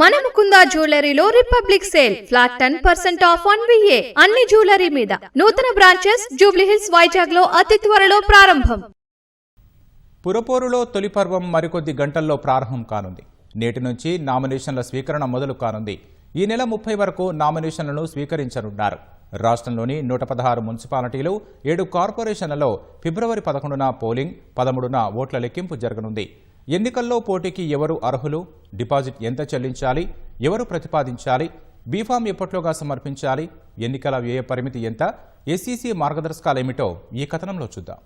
మన ముకుంద జ్యువెలరీలో republic sale flat 10% off on VA అన్ని జ్యువెలరీ మీద. నూతన బ్రాంచెస్ జూబ్లీ హిల్స్, వైజాగ్ లో అతి త్వరలో ప్రారంభం. పురపోరులో తొలి పర్వం మరికొద్ది గంటల్లో ప్రారంభం కానుంది. నేటి నుంచి నామినేషన్ల స్వీకరణ మొదలు కానుంది. ఈ నెల 30 వరకు నామినేషన్లను స్వీకరించనున్నారు. రాష్ట్రంలోని 116 మున్సిపాలిటీలు, 7 కార్పొరేషన్లలో ఫిబ్రవరి 11న పోలింగ్, 13న ఓట్ల లెక్కింపు జరగనుంది. ఎన్నికల్లో పోటీకి ఎవరు అర్హులు, డిపాజిట్ ఎంత చెల్లించాలి, ఎవరు ప్రతిపాదించాలి, బీఫామ్ ఎప్పట్లోగా సమర్పించాలి, ఎన్నికల వ్యయ పరిమితి ఎంత, ఎస్ఈసీ మార్గదర్శకాలేమిటో ఈ కథనంలో చూద్దాం.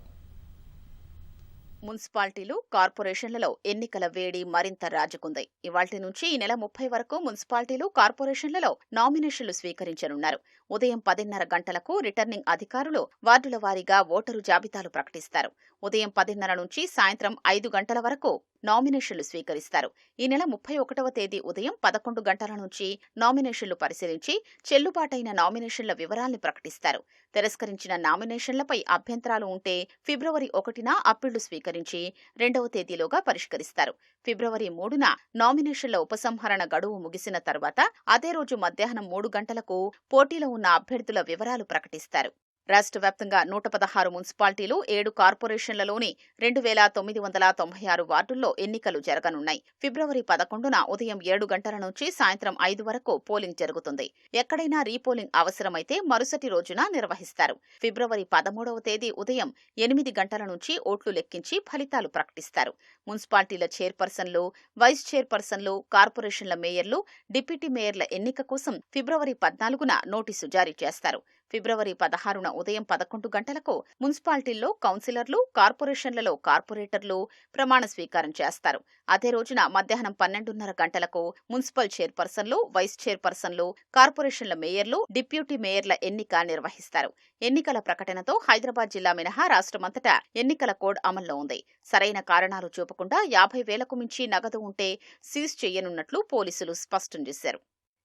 మున్సిపాలిటీలు, కార్పొరేషన్లలో ఎన్నికల వేడి మరింత రాజుకుంది. ఇవాళ్టి నుంచి ఈ నెల 30 వరకు మున్సిపాలిటీలు, కార్పొరేషన్లలో నామినేషన్లు స్వీకరించనున్నారు. ఉదయం 10:30 గంటలకు రిటర్నింగ్ అధికారులు వార్డుల వారీగా ఓటరు జాబితాలు ప్రకటిస్తారు. ఉదయం 10:30 నుంచి సాయంత్రం 5 గంటల వరకు నామినేషన్లు స్వీకరిస్తారు. ఈ నెల 31వ తేదీ ఉదయం 11 గంటల నుంచి నామినేషన్లు పరిశీలించి చెల్లుబాటైన నామినేషన్ల వివరాల్ని ప్రకటిస్తారు. తిరస్కరించిన నామినేషన్లపై అభ్యంతరాలు ఉంటే ఫిబ్రవరి 1న అప్పీళ్లు స్వీకరించి 2వ తేదీలోగా పరిష్కరిస్తారు. ఫిబ్రవరి 3న నామినేషన్ల ఉపసంహరణ గడువు ముగిసిన తర్వాత అదే రోజు మధ్యాహ్నం 3 గంటలకు పోటీలో ఉన్న అభ్యర్థుల వివరాలు ప్రకటిస్తారు. రాష్ట్ర వ్యాప్తంగా 116 మున్సిపాలిటీలు, 7 కార్పొరేషన్లలోని 2996 వార్డుల్లో ఎన్నికలు జరగనున్నాయి. ఫిబ్రవరి 11న ఉదయం 7 గంటల నుంచి సాయంత్రం 5 వరకు పోలింగ్ జరుగుతుంది. ఎక్కడైనా రీపోలింగ్ అవసరమైతే మరుసటి రోజున నిర్వహిస్తారు. ఫిబ్రవరి 13వ తేదీ ఉదయం 8 గంటల నుంచి ఓట్లు లెక్కించి ఫలితాలు ప్రకటిస్తారు. మున్సిపాలిటీల చైర్పర్సన్లు, వైస్ చైర్పర్సన్లు, కార్పొరేషన్ల మేయర్లు, డిప్యూటీ మేయర్ల ఎన్నిక కోసం ఫిబ్రవరి 14న నోటీసు జారీ చేస్తారు. ఫిబ్రవరి 16న ఉదయం 11 గంటలకు మున్సిపాలిటీల్లో కౌన్సిలర్లు, కార్పొరేషన్లలో కార్పొరేటర్లు ప్రమాణ స్వీకారం చేస్తారు. అదే రోజున మధ్యాహ్నం 12:30 గంటలకు మున్సిపల్ చైర్పర్సన్లు, వైస్ చైర్పర్సన్లు, కార్పొరేషన్ల మేయర్లు, డిప్యూటీ మేయర్ల ఎన్నిక నిర్వహిస్తారు. ఎన్నికల ప్రకటనతో హైదరాబాద్ జిల్లా మినహా రాష్ట్రమంతటా ఎన్నికల కోడ్ అమల్లో ఉంది. సరైన కారణాలు చూపకుండా 50,000కు మించి నగదు ఉంటే సీజ్ చేయనున్నట్లు పోలీసులు స్పష్టం చేశారు.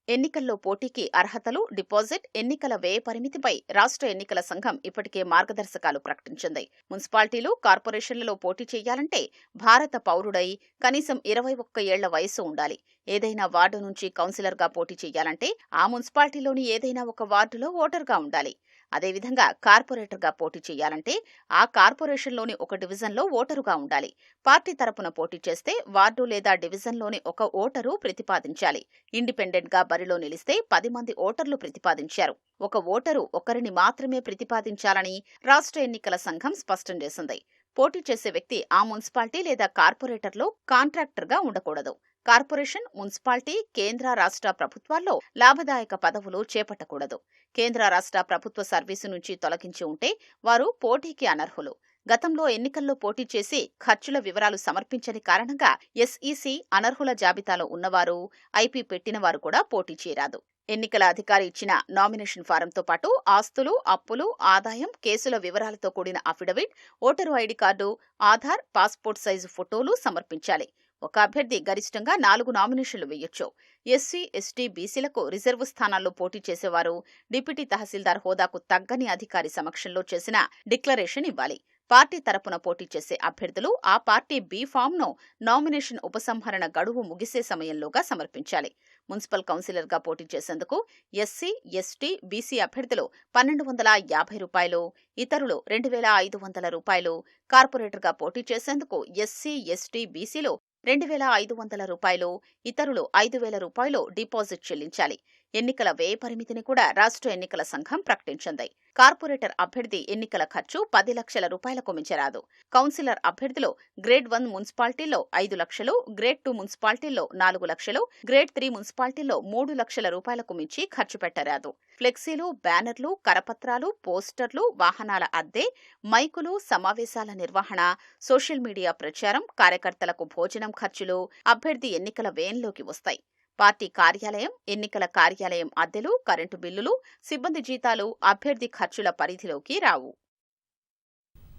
ఎన్నికల్లో పోటీకి అర్హతలు, డిపాజిట్, ఎన్నికల వ్యయ పరిమితిపై రాష్ట్ర ఎన్నికల సంఘం ఇప్పటికే మార్గదర్శకాలు ప్రకటించింది. మున్సిపాలిటీలు, కార్పొరేషన్లలో పోటీ చేయాలంటే భారత పౌరుడై కనీసం 21 ఏళ్ల వయసు ఉండాలి. ఏదైనా వార్డు నుంచి కౌన్సిలర్గా పోటీ చేయాలంటే ఆ మున్సిపాలిటీలోని ఏదైనా ఒక వార్డులో ఓటర్గా ఉండాలి. అదేవిధంగా కార్పొరేటర్గా పోటీ చేయాలంటే ఆ కార్పొరేషన్లోని ఒక డివిజన్లో ఓటరుగా ఉండాలి. పార్టీ తరపున పోటీ చేస్తే వార్డు లేదా డివిజన్లోని ఒక ఓటరు ప్రతిపాదించాలి. ఇండిపెండెంట్గా బరిలో నిలిస్తే 10 మంది ఓటర్లు ప్రతిపాదించారు. ఒక ఓటరు ఒకరిని మాత్రమే ప్రతిపాదించాలని రాష్ట్ర ఎన్నికల సంఘం స్పష్టం చేసింది. పోటీ చేసే వ్యక్తి ఆ మున్సిపాలిటీ లేదా కార్పొరేటర్లో కాంట్రాక్టర్గా ఉండకూడదు. కార్పొరేషన్, మున్సిపాలిటీ, కేంద్ర, రాష్ట్ర ప్రభుత్వాల్లో లాభదాయక పదవులు చేపట్టకూడదు. కేంద్ర, రాష్ట్ర ప్రభుత్వ సర్వీసు నుంచి తొలగించి ఉంటే వారు పోటీకి అనర్హులు. గతంలో ఎన్నికల్లో పోటీ చేసి ఖర్చుల వివరాలు సమర్పించని కారణంగా ఎస్ఈసీ అనర్హుల జాబితాలో ఉన్నవారు, ఐపీ పెట్టినవారు కూడా పోటీ చేయరాదు. ఎన్నికల అధికారి ఇచ్చిన నామినేషన్ ఫారంతో పాటు ఆస్తులు, అప్పులు, ఆదాయం, కేసుల వివరాలతో కూడిన affidavit, voter ID card, Aadhaar, passport size ఫోటోలు సమర్పించాలి. ఒక అభ్యర్థి గరిష్టంగా 4 నామినేషన్లు వేయొచ్చు. ఎస్సీ, ఎస్టీ, బీసీలకు రిజర్వు స్థానాల్లో పోటీ చేసేవారు డిప్యూటీ తహసీల్దార్ హోదాకు తగ్గని అధికారి సమక్షంలో చేసిన డిక్లరేషన్ ఇవ్వాలి. పార్టీ తరపున పోటీ చేసే అభ్యర్థులు ఆ పార్టీ బీ ఫామ్ను నామినేషన్ ఉపసంహరణ గడువు ముగిసే సమయంలోగా సమర్పించాలి. మున్సిపల్ కౌన్సిలర్గా పోటీ చేసేందుకు ఎస్సీ, ఎస్టీ, బీసీ అభ్యర్థులు ₹1,250, ఇతరులు ₹2,500, కార్పొరేటర్గా పోటీ చేసేందుకు ఎస్సీ, ఎస్టీ, బీసీలు ₹2,500, ఇతరులు ₹5,000 డిపాజిట్ చెల్లించాలి. ఎన్నికల వ్యయ పరిమితిని కూడా రాష్ట్ర ఎన్నికల సంఘం ప్రకటించింది. కార్పొరేటర్ అభ్యర్థి ఎన్నికల ఖర్చు ₹10 లక్షలకు మించరాదు. కౌన్సిలర్ అభ్యర్థులు గ్రేడ్ 1 మున్సిపాలిటీల్లో ₹5 లక్షలు, గ్రేడ్ 2 మున్సిపాలిటీల్లో ₹4 లక్షలు, గ్రేడ్ 3 మున్సిపాలిటీల్లో ₹3 లక్షలకు మించి ఖర్చు పెట్టరాదు. ఫ్లెక్సీలు, బ్యానర్లు, కరపత్రాలు, పోస్టర్లు, వాహనాల అద్దె, మైకులు, సమావేశాల నిర్వహణ, సోషల్ మీడియా ప్రచారం, కార్యకర్తలకు భోజనం ఖర్చులు అభ్యర్థి ఎన్నికల వ్యయంలోకి వస్తాయి. పార్టీ కార్యాలయం, ఎన్నికల కార్యాలయం అద్దెలు, కరెంటు బిల్లులు, సిబ్బంది జీతాలు అభ్యర్థి ఖర్చుల పరిధిలోకి రావు.